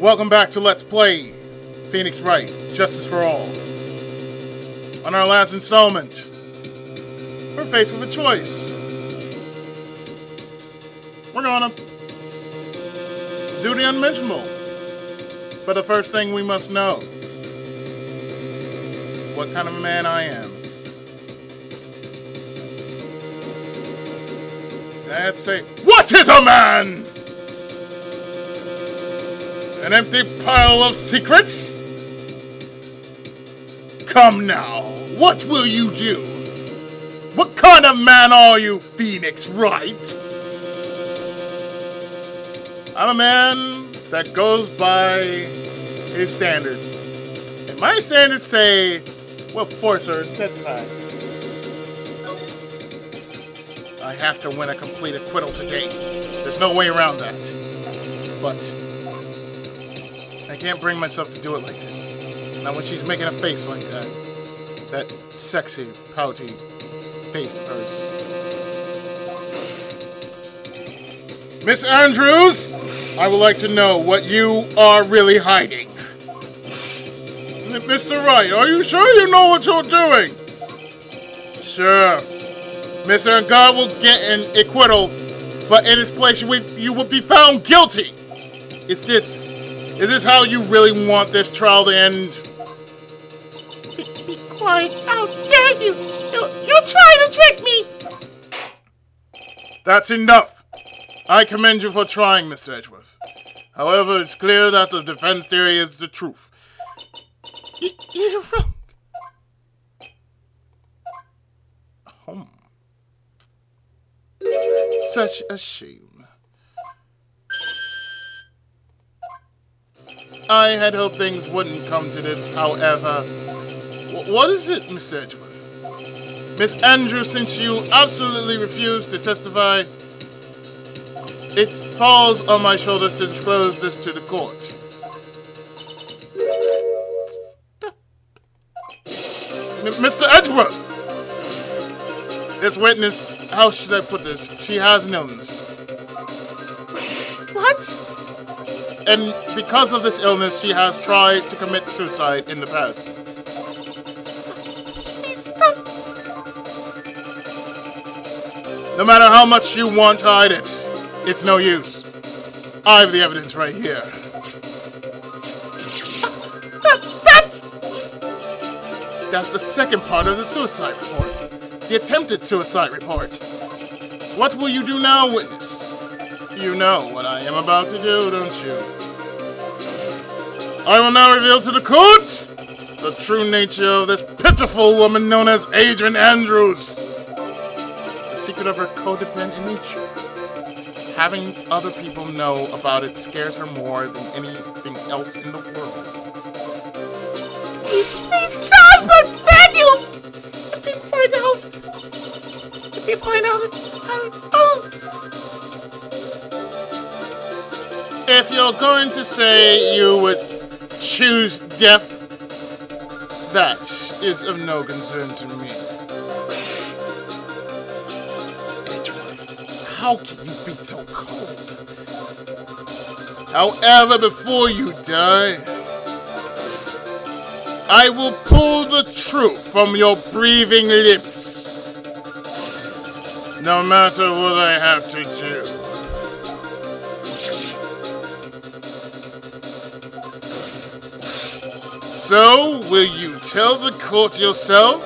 Welcome back to Let's Play Phoenix Wright, Justice for All. On our last installment, we're faced with a choice. We're gonna do the unmentionable. But the first thing we must know is what kind of a man I am. Let's say, what is a man? An empty pile of secrets? Come now, what will you do? What kind of man are you, Phoenix Wright? I'm a man that goes by his standards. And my standards say, well, force her to testify. I have to win a complete acquittal today. There's no way around that. But I can't bring myself to do it like this. Not when she's making a face like that. That sexy, pouty face of hers. Miss Andrews, I would like to know what you are really hiding. Mr. Wright, are you sure you know what you're doing? Sure. Mr. God will get an acquittal, but in its place you would be found guilty. Is this how you really want this trial to end? Be quiet. How dare you! You're trying to trick me! That's enough. I commend you for trying, Mr. Edgeworth. However, it's clear that the defense theory is the truth. You're wrong. Such a shame. I had hoped things wouldn't come to this, however. What is it, Miss Edgeworth? Miss Andrews, since you absolutely refuse to testify, it falls on my shoulders to disclose this to the court. Mr. Edgeworth! This witness, how should I put this? She has an illness. What? And because of this illness, she has tried to commit suicide in the past. Stop. No matter how much you want to hide it, it's no use. I have the evidence right here. That's the second part of the suicide report. The attempted suicide report. What will you do now, witness? You know what I am about to do, don't you? I will now reveal to the court the true nature of this pitiful woman known as Adrian Andrews. The secret of her codependent nature. Having other people know about it scares her more than anything else in the world. Please stop! I beg you! If you find out, if you're going to say you would choose death, that is of no concern to me. Edgeworth, how can you be so cold? However, before you die, I will pull the truth from your breathing lips. No matter what I have to do. So, will you tell the court yourself?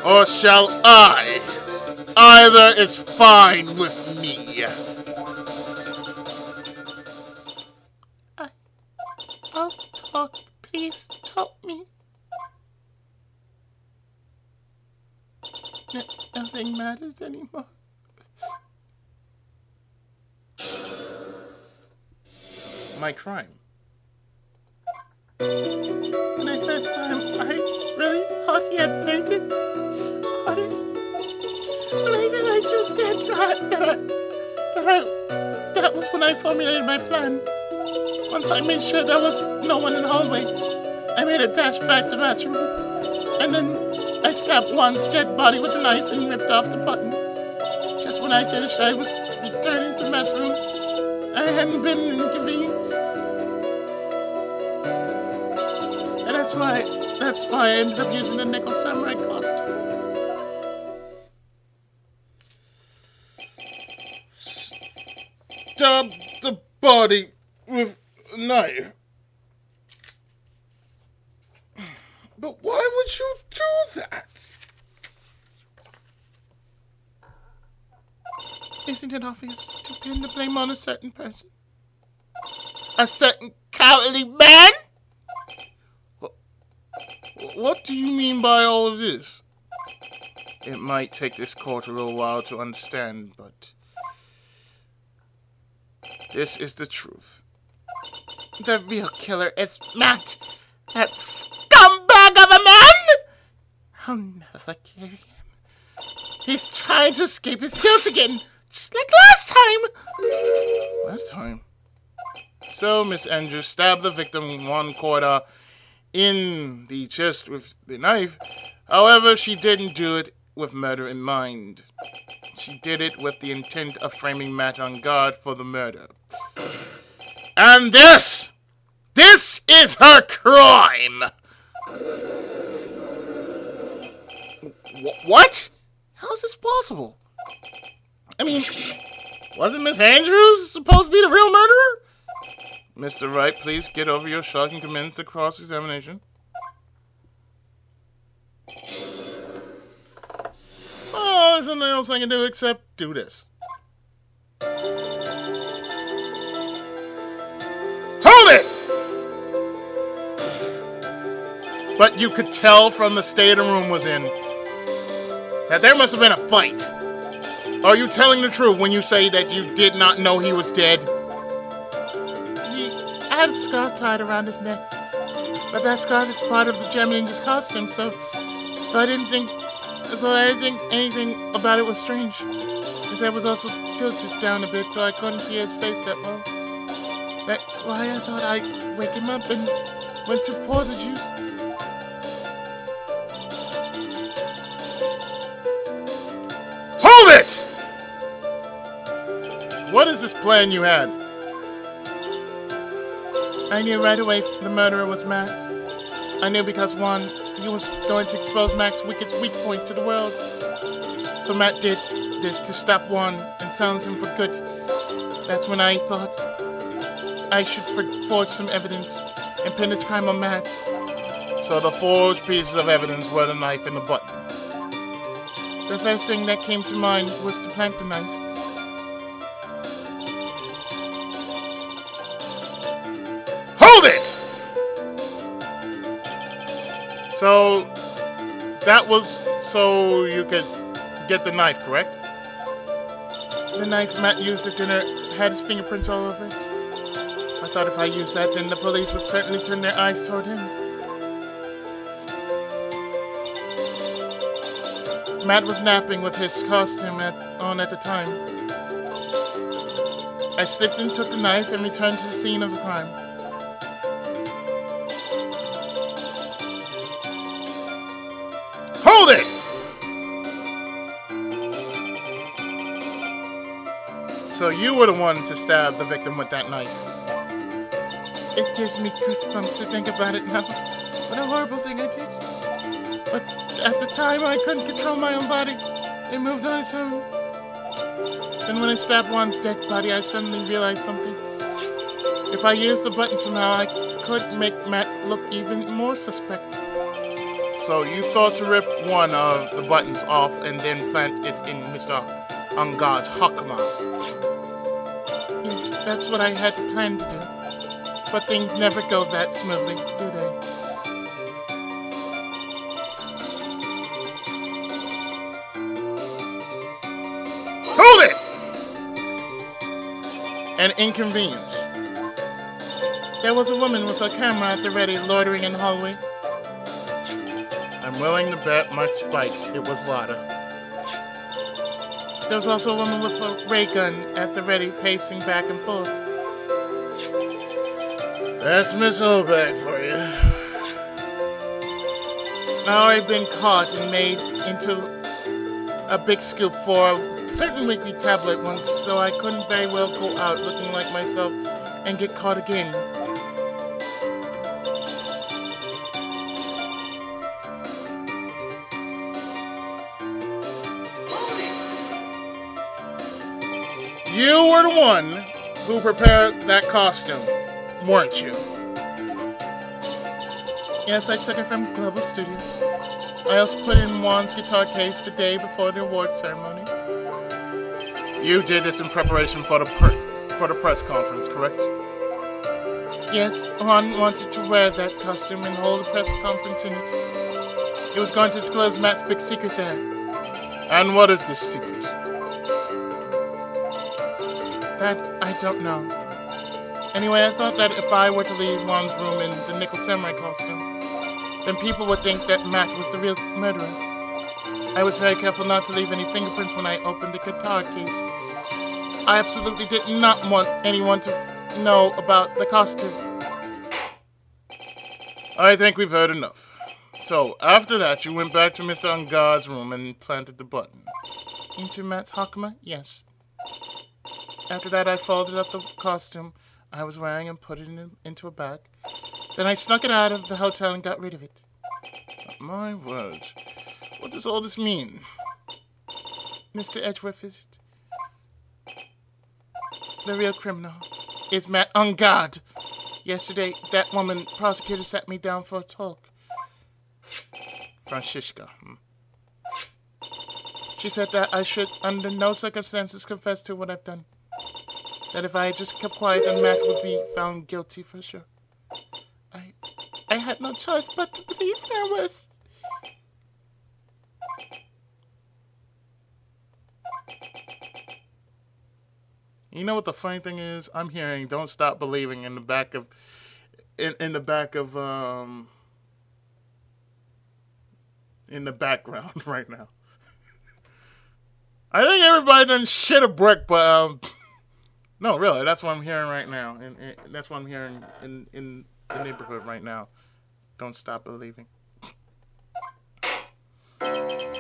Or shall I? Either is fine with me. I'll talk. Please help me. Nothing matters anymore. My crime. When I first saw him, I really thought he had fainted. Honest. When I realized he was dead, that was when I formulated my plan. Once I made sure there was no one in the hallway, I made a dash back to Matt's room, and then I stabbed Juan's dead body with a knife and ripped off the button. Just when I finished, I was returning to Matt's room. I hadn't been inconvenienced. That's why I ended up using the nickel samurai costume. Stab the body with a knife. But why would you do that? Isn't it obvious to pin the blame on a certain person? A certain cowardly man? What do you mean by all of this? It might take this court a little while to understand, but this is the truth. The real killer is Matt, that scumbag of a man! I'll never forgive him. He's trying to escape his guilt again, just like last time! Last time? So, Miss Andrews stabbed the victim in one quarter in the chest with the knife. However, she didn't do it with murder in mind. She did it with the intent of framing Matt on guard for the murder. And this is her crime! What? How is this possible? I mean, wasn't Miss Andrews supposed to be the real murderer? Mr. Wright, please get over your shock and commence the cross-examination. Oh, there's nothing else I can do except do this. Hold it! But you could tell from the state the room was in that there must have been a fight. Are you telling the truth when you say that you did not know he was dead? He had a scarf tied around his neck, but that scarf is part of the Gem Ninja's costume, so I didn't think anything about it was strange. His head was also tilted down a bit, so I couldn't see his face that well. That's why I thought I'd wake him up and went to pour the juice. Hold it! What is this plan you had? I knew right away the murderer was Matt. I knew because, one, he was going to expose Mac's weak point to the world. So Matt did this to stop one and silence him for good. That's when I thought I should forge some evidence and pin his crime on Matt. So the forged pieces of evidence were the knife and the button. The first thing that came to mind was to plant the knife. Hold it! So, that was so you could get the knife, correct? The knife Matt used at dinner had his fingerprints all over it. I thought if I used that, then the police would certainly turn their eyes toward him. Matt was napping with his costume on at the time. I slipped and took the knife and returned to the scene of the crime. Hold it! So you were the one to stab the victim with that knife. It gives me goosebumps to think about it now. What a horrible thing I did. But at the time, I couldn't control my own body. It moved on its own. Then when I stabbed Juan's dead body, I suddenly realized something. If I used the button somehow, I could make Matt look even more suspect. So you thought to rip one of the buttons off and then plant it in Mr. Ungar's Hakama. Yes, that's what I had to plan to do. But things never go that smoothly, do they? Hold it! An inconvenience. There was a woman with a camera at the ready, loitering in the hallway. I'm willing to bet my spikes it was Lotta. There was also a woman with a ray gun at the ready, pacing back and forth. That's Miss Oldback for you. I'd already been caught and made into a big scoop for a certain weekly tablet once, so I couldn't very well go out looking like myself and get caught again. You were the one who prepared that costume, weren't you? Yes, I took it from Global Studios. I also put it in Juan's guitar case the day before the award ceremony. You did this in preparation for the press conference, correct? Yes, Juan wanted to wear that costume and hold a press conference in it. He was going to disclose Matt's big secret there. And what is this secret? That I don't know. Anyway, I thought that if I were to leave Juan's room in the nickel samurai costume, then people would think that Matt was the real murderer. I was very careful not to leave any fingerprints when I opened the guitar case. I absolutely did not want anyone to know about the costume. I think we've heard enough. So, after that, you went back to Mr. Ungar's room and planted the button. Into Matt's hakama? Yes. After that, I folded up the costume I was wearing and put it into a bag. Then I snuck it out of the hotel and got rid of it. My word. What does all this mean? Mr. Edgeworth, is it? The real criminal is Matt Ungard. Yesterday, that woman prosecutor sat me down for a talk. Francisca. She said that I should, under no circumstances, confess to what I've done. That if I had just kept quiet, then Matt would be found guilty for sure. I had no choice but to believe there was. You know what the funny thing is? I'm hearing "Don't Stop Believing" in the back of, in the background right now. I think everybody done shit a brick, but no, really, that's what I'm hearing right now, and that's what I'm hearing in the neighborhood right now. Don't stop believing.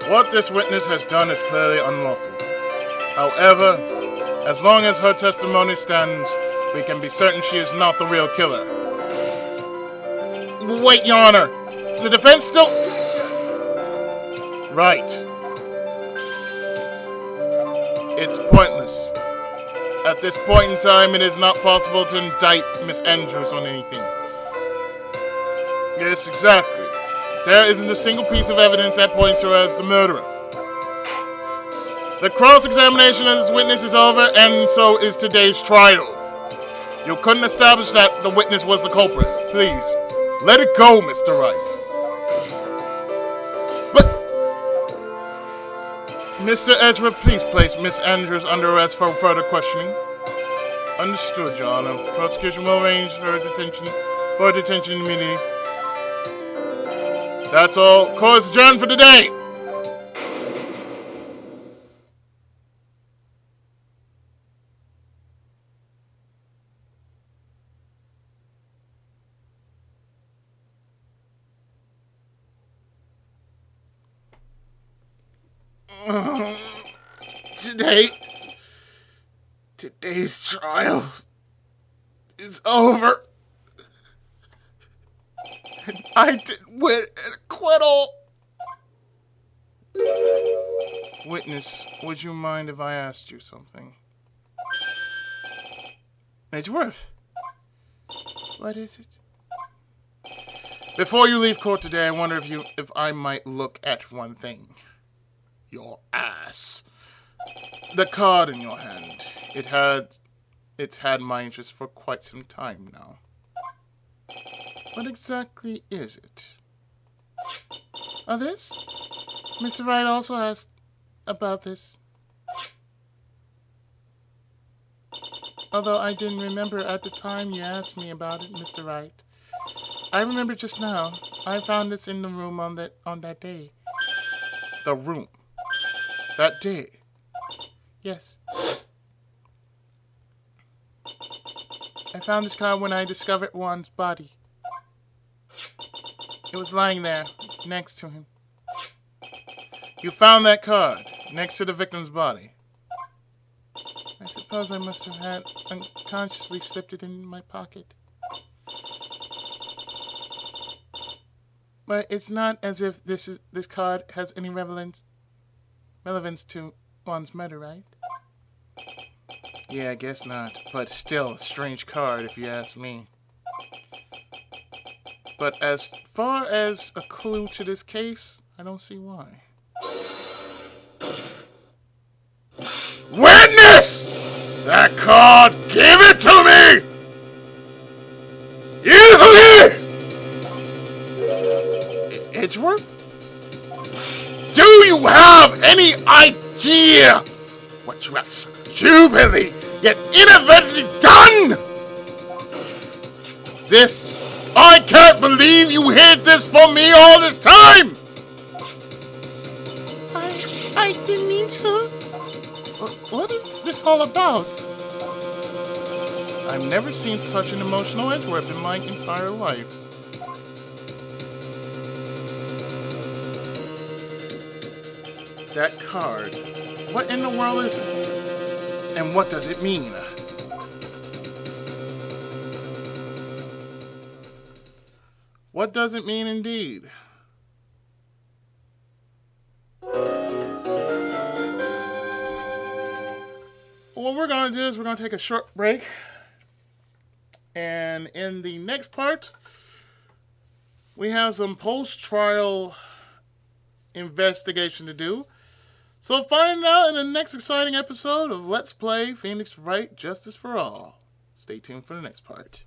What this witness has done is clearly unlawful. However, as long as her testimony stands, we can be certain she is not the real killer. Wait, Your Honor. The defense still... Right. It's pointless. At this point in time, it is not possible to indict Miss Andrews on anything. Yes, exactly. There isn't a single piece of evidence that points to her as the murderer. The cross-examination of this witness is over, and so is today's trial. You couldn't establish that the witness was the culprit. Please, let it go, Mr. Wright. But, Mr. Edgeworth, please place Miss Andrews under arrest for further questioning. Understood, Your Honor. Prosecution will arrange her detention immediately. That's all. Court is adjourned for today. Today's trial is over. And I did win an acquittal. Witness, would you mind if I asked you something? Edgeworth, what is it? Before you leave court today, I wonder if I might look at one thing. Your ass. The card in your hand. It's had my interest for quite some time now. What exactly is it? Oh, this? Mr. Wright also asked about this. Although I didn't remember at the time you asked me about it, Mr. Wright. I remember just now. I found this in the room on that day. The room? That day? Yes. I found this card when I discovered Juan's body. It was lying there, next to him. You found that card, next to the victim's body. I suppose I must have had unconsciously slipped it in my pocket. But it's not as if this card has any relevance to Juan's murder, right? Yeah, I guess not. But still, a strange card if you ask me. But as far as a clue to this case, I don't see why. Witness! That card! Give it to me! Edgeworth? Do you have any idea what you have stupidly yet inadvertently done? This, I can't believe you hid this from me all this time! I didn't mean to. What is this all about? I've never seen such an emotional Edgeworth in my entire life. That card. What in the world is it? And what does it mean? What does it mean indeed? What we're going to do is we're going to take a short break. And in the next part, we have some post-trial investigation to do. So find out in the next exciting episode of Let's Play Phoenix Wright Justice for All. Stay tuned for the next part.